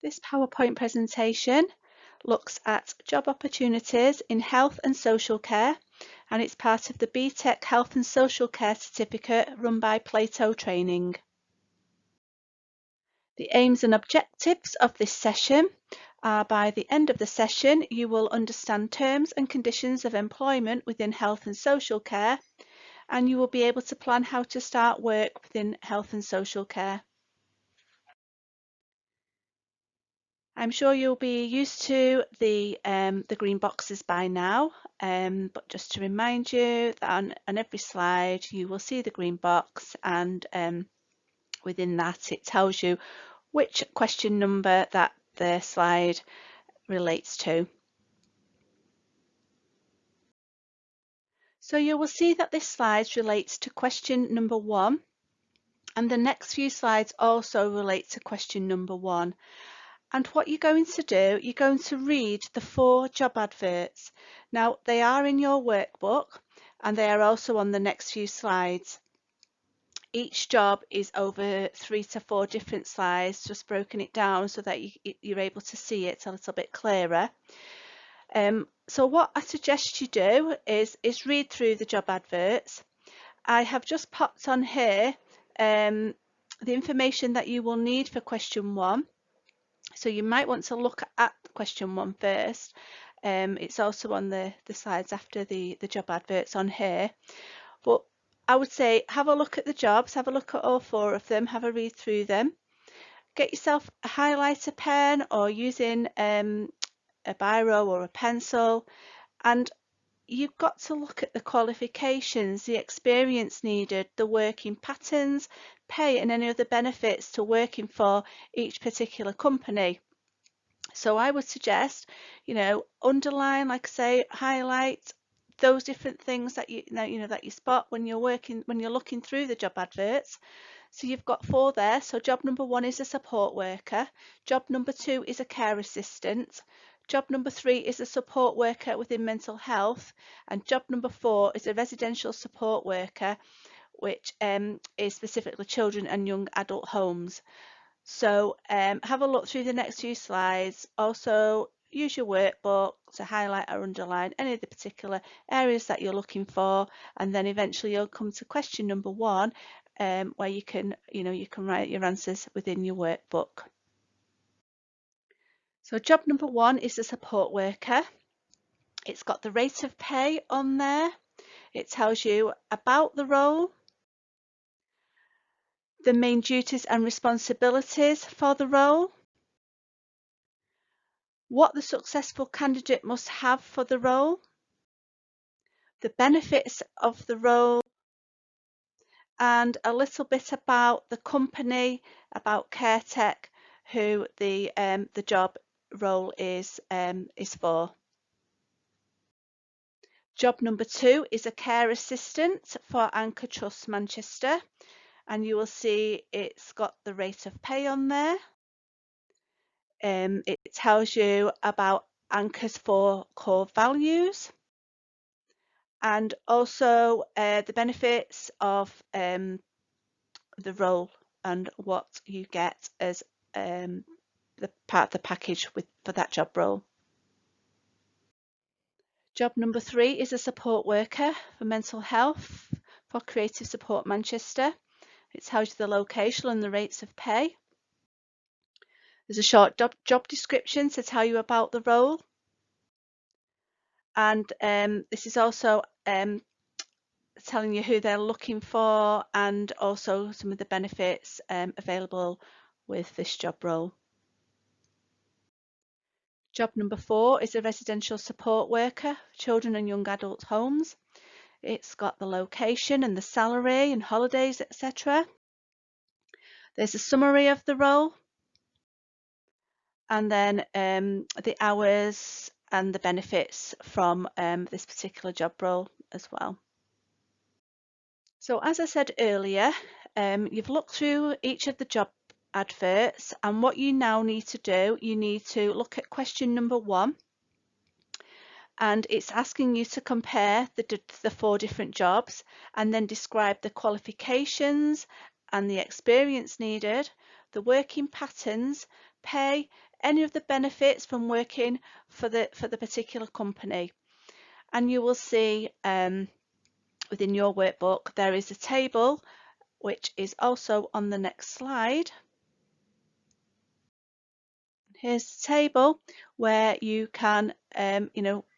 This PowerPoint presentation looks at job opportunities in health and social care, and it's part of the BTEC Health and Social Care Certificate run by Plato Training. The aims and objectives of this session are: by the end of the session you will understand terms and conditions of employment within health and social care, and you will be able to plan how to start work within health and social care. I'm sure you'll be used to the green boxes by now, but just to remind you that on every slide you will see the green box, and within that it tells you which question number that the slide relates to. So you will see that this slide relates to question number 1, and the next few slides also relate to question number 1. And what you're going to do, you're going to read the 4 job adverts. Now, they are in your workbook and they are also on the next few slides. Each job is over 3 to 4 different slides, just broken it down so that you're able to see it a little bit clearer. So what I suggest you do is read through the job adverts. I have just popped on here the information that you will need for question 1. So you might want to look at question 1 first. It's also on the slides after the job adverts on here. But I would say have a look at the jobs, have a look at all 4 of them, have a read through them. Get yourself a highlighter pen or using a biro or a pencil, and you've got to look at the qualifications, the experience needed, the working patterns, pay and any other benefits to working for each particular company. So I would suggest, underline, like I say, highlight those different things that that you spot when you're looking through the job adverts. So you've got 4 there. So job number 1 is a support worker. Job number 2 is a care assistant. Job number 3 is a support worker within mental health, and job number 4 is a residential support worker, which is specifically children and young adult homes. So have a look through the next few slides. Also use your workbook to highlight or underline any of the particular areas that you're looking for, and then eventually you'll come to question number 1, where you can write your answers within your workbook. So job number 1 is a support worker. It's got the rate of pay on there. It tells you about the role, the main duties and responsibilities for the role, what the successful candidate must have for the role, the benefits of the role, and a little bit about the company, about CareTech, who the job role is for. Job number 2 is a care assistant for Anchor Trust Manchester, and you will see it's got the rate of pay on there. It tells you about Anchor's 4 core values, and also the benefits of the role and what you get as the part of the package for that job role. Job number 3 is a support worker for mental health for Creative Support Manchester. It tells you the location and the rates of pay. There's a short job description to tell you about the role, and this is also telling you who they're looking for, and also some of the benefits available with this job role. Job number 4 is a residential support worker for children and young adult homes. It's got the location and the salary and holidays, etc. There's a summary of the role, and then the hours and the benefits from this particular job role as well. So as I said earlier, you've looked through each of the job adverts, and what you now need to do, you need to look at question number 1, and it's asking you to compare the 4 different jobs and then describe the qualifications and the experience needed, the working patterns, pay, any of the benefits from working for the particular company. And you will see within your workbook there is a table which is also on the next slide. Here's the table where you can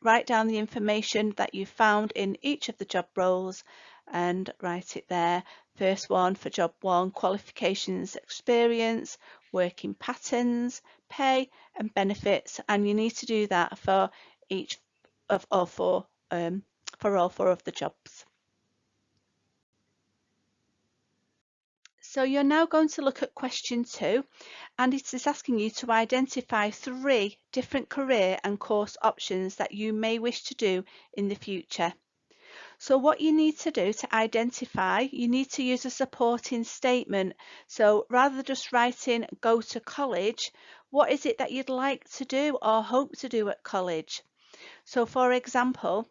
write down the information that you found in each of the job roles and write it there. First one for job 1, qualifications, experience, working patterns, pay and benefits, and you need to do that for each of all four of the jobs. So you're now going to look at question 2, and it is asking you to identify 3 different career and course options that you may wish to do in the future. So what you need to do to identify, you need to use a supporting statement. So rather than just writing go to college, what is it that you'd like to do or hope to do at college? So for example,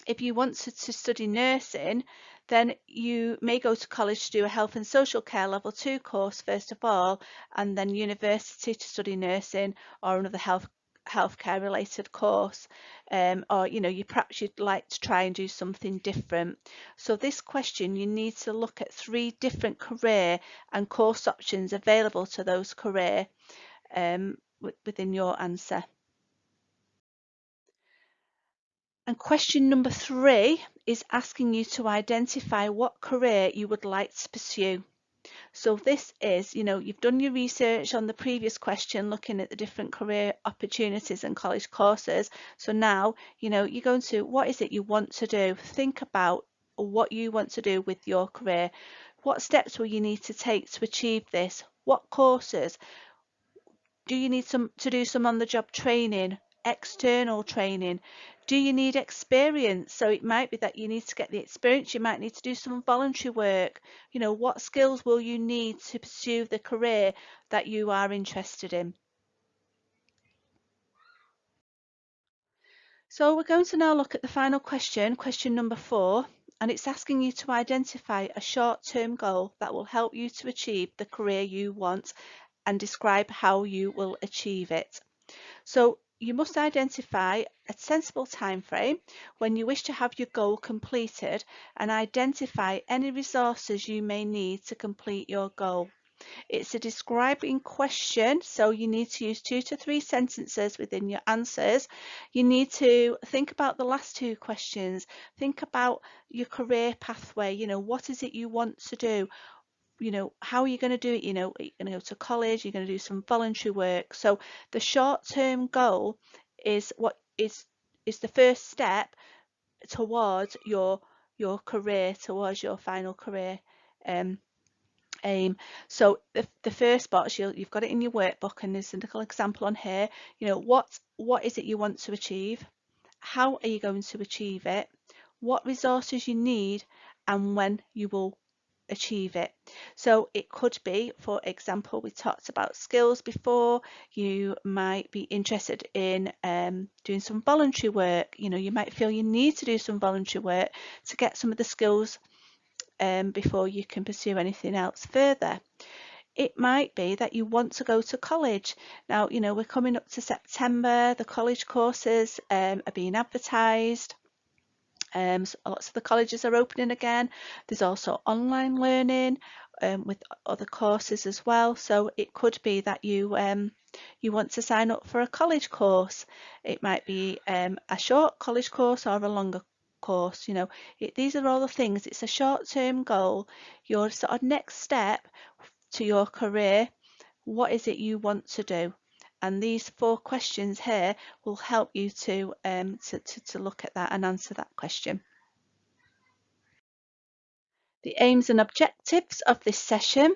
if you want to study nursing, then you may go to college to do a health and social care level 2 course first of all, and then university to study nursing or another healthcare related course, or perhaps you'd like to try and do something different. So this question, you need to look at 3 different career and course options available to those career within your answer. And question number 3 is asking you to identify what career you would like to pursue. So this is, you've done your research on the previous question looking at the different career opportunities and college courses. So now, you're going to, what is it you want to do? Think about what you want to do with your career. What steps will you need to take to achieve this? What courses? Do you need to do some on-the-job training, external training? Do you need experience? So it might be that you need to get the experience, you might need to do some voluntary work. What skills will you need to pursue the career that you are interested in? So we're going to now look at the final question, question number 4, and it's asking you to identify a short-term goal that will help you to achieve the career you want and describe how you will achieve it. So you must identify a sensible time frame when you wish to have your goal completed and identify any resources you may need to complete your goal. It's a describing question, so you need to use 2 to 3 sentences within your answers. You need to think about the last 2 questions. Think about your career pathway. What is it you want to do? How are you going to do it? Are you going to go to college? You're going to do some voluntary work. So the short-term goal is what is the first step towards your career, towards your final career aim. So the first box, you've got it in your workbook, and there's a little example on here. What is it you want to achieve? How are you going to achieve it? What resources you need, and when you will achieve it. So it could be, for example, we talked about skills before. You might be interested in doing some voluntary work. You might feel you need to do some voluntary work to get some of the skills before you can pursue anything else further. It might be that you want to go to college. Now, we're coming up to September. The college courses are being advertised. So lots of the colleges are opening again. There's also online learning with other courses as well. So it could be that you want to sign up for a college course. It might be a short college course or a longer course. These are all the things. It's a short-term goal. Your sort of next step to your career. What is it you want to do? And these 4 questions here will help you to look at that and answer that question. The aims and objectives of this session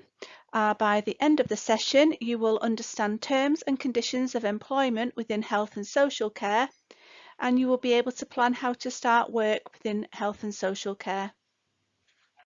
are, by the end of the session, you will understand terms and conditions of employment within health and social care, and you will be able to plan how to start work within health and social care.